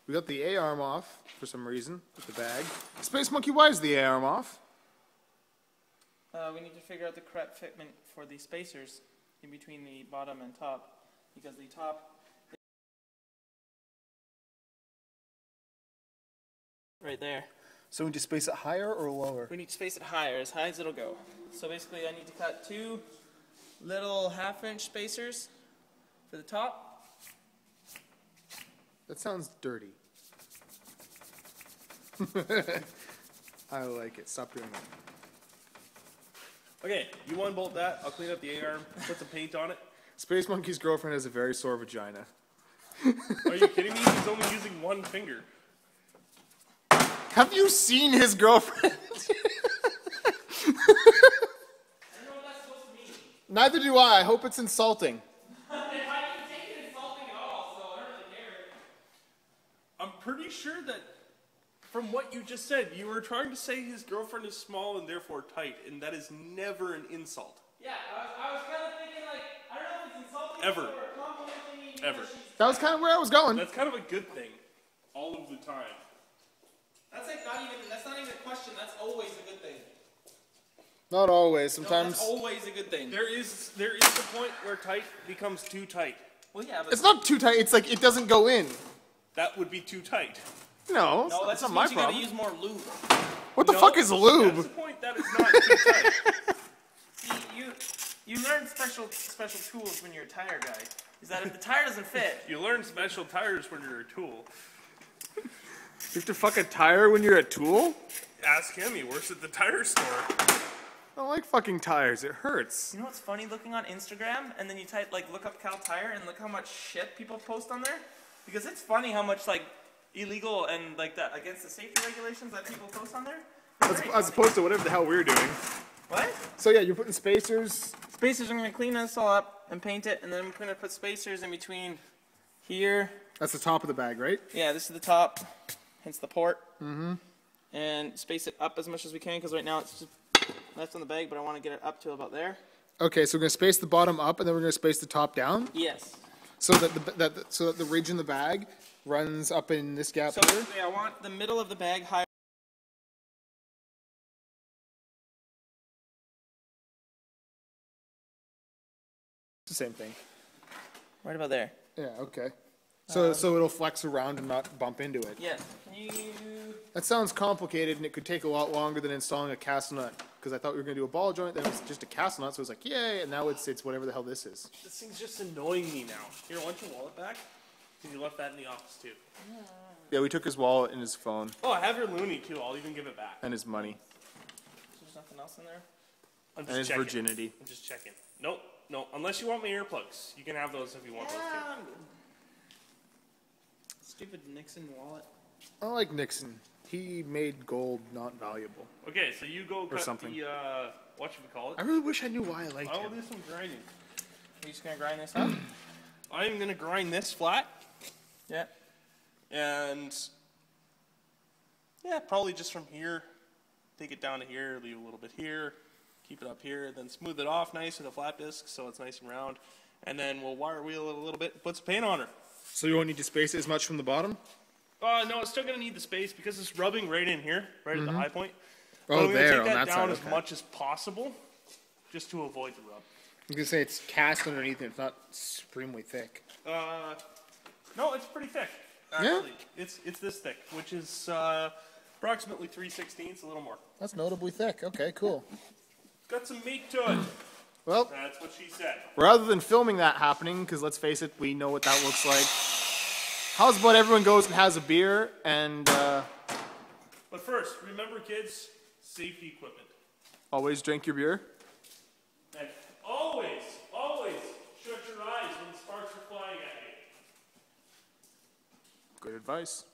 We got the A-arm off for some reason with the bag. Space Monkey, why is the A-arm off? We need to figure out the correct fitment for the spacers in between the bottom and top, because the top right there. So we need to space it higher or lower? We need to space it higher, as high as it'll go. So basically I need to cut 2 little half-inch spacers for the top. That sounds dirty. I like it. Stop doing that. Okay, you one-bolt that. I'll clean up the A-arm, put some paint on it. Space Monkey's girlfriend has a very sore vagina. Are you kidding me? He's only using one finger. Have you seen his girlfriend? I don't know what that's supposed to mean. Neither do I. I hope it's insulting. I didn't take it insulting at all, so I don't really care. I'm pretty sure that from what you just said, you were trying to say his girlfriend is small and therefore tight, and that is never an insult. Yeah, I was kind of thinking like, I don't know if it's insulting Ever. or complimenting me. Ever. That was kind of where I was going. That's kind of a good thing. All of the time. That's like that's not even a question, that's always a good thing. Not always. No, Sometimes. that's always a good thing. There is the point where tight becomes too tight. Well, yeah, but It's not too tight. It's like it doesn't go in. That would be too tight. No, no, that's that not my means you gotta problem. use more lube. What the No, fuck is lube? That's the point. That is not too tight. See, you learn special tools when you're a tire guy. Is that if the tire doesn't fit, You learn special tires when you're a tool. You have to fuck a tire when you're a tool? Ask him. He works at the tire store. I don't like fucking tires. It hurts. you know what's funny? Looking on Instagram and then you type like look up Cal Tire and look how much shit people post on there. Because it's funny how much like illegal and like that against the safety regulations that people post on there. As opposed to whatever the hell we're doing. What? So yeah, you're putting spacers. Spacers, I'm going to clean this all up and paint it, and then I'm going to put spacers in between here. That's the top of the bag, right? Yeah, this is the top, hence the port. Mm-hmm. And space it up as much as we can, because right now it's just left on the bag, but I want to get it up to about there. Okay, so we're gonna space the bottom up, and then we're gonna space the top down, Yes. so that the ridge in the bag runs up in this gap So here. basically I want the middle of the bag higher. It's the same thing. Right about there. Yeah. Okay. So it'll flex around and not bump into it. Yes. Can you... That sounds complicated, and it could take a lot longer than installing a castle nut. Because I thought we were gonna do a ball joint, then it was just a castle nut, so it was like, yay! And now it's whatever the hell this is. This thing's just annoying me now. Here, want your wallet back? Because you left that in the office too. Yeah, we took his wallet and his phone Oh, I have your loonie too. I'll even give it back. and his money There's nothing else in there? I'm just and his checking. virginity. I'm just checking. Nope, no. Unless you want my earplugs, you can have those if you want those too. Stupid Nixon wallet. I like Nixon. He made gold not valuable. Okay, so you go cut something. the whatchamacallit. I really wish I knew why I liked I will him. do some grinding. Are you just gonna grind this up? I'm gonna grind this flat, Yeah. and yeah, probably just from here, take it down to here, leave a little bit here, keep it up here, then smooth it off nice with a flat disc so it's nice and round, and then we'll wire wheel it a little bit, put some paint on her. So you won't need to space it as much from the bottom? No, it's still gonna need the space because it's rubbing right in here, right at the high point. Oh, But I'm gonna there, take on that that down side, as okay. much as possible, just to avoid the rub. I'm gonna say it's cast underneath it. It's not supremely thick. No, it's pretty thick. Actually, it's this thick, which is approximately 3/16, a little more. That's notably thick. Okay, cool. Got some meat to it. Well, That's what she said. rather than filming that happening, because let's face it, we know what that looks like. How's about everyone goes and has a beer and But first, remember, kids, safety equipment. always drink your beer? And always, always shut your eyes when sparks are flying at you. Good advice.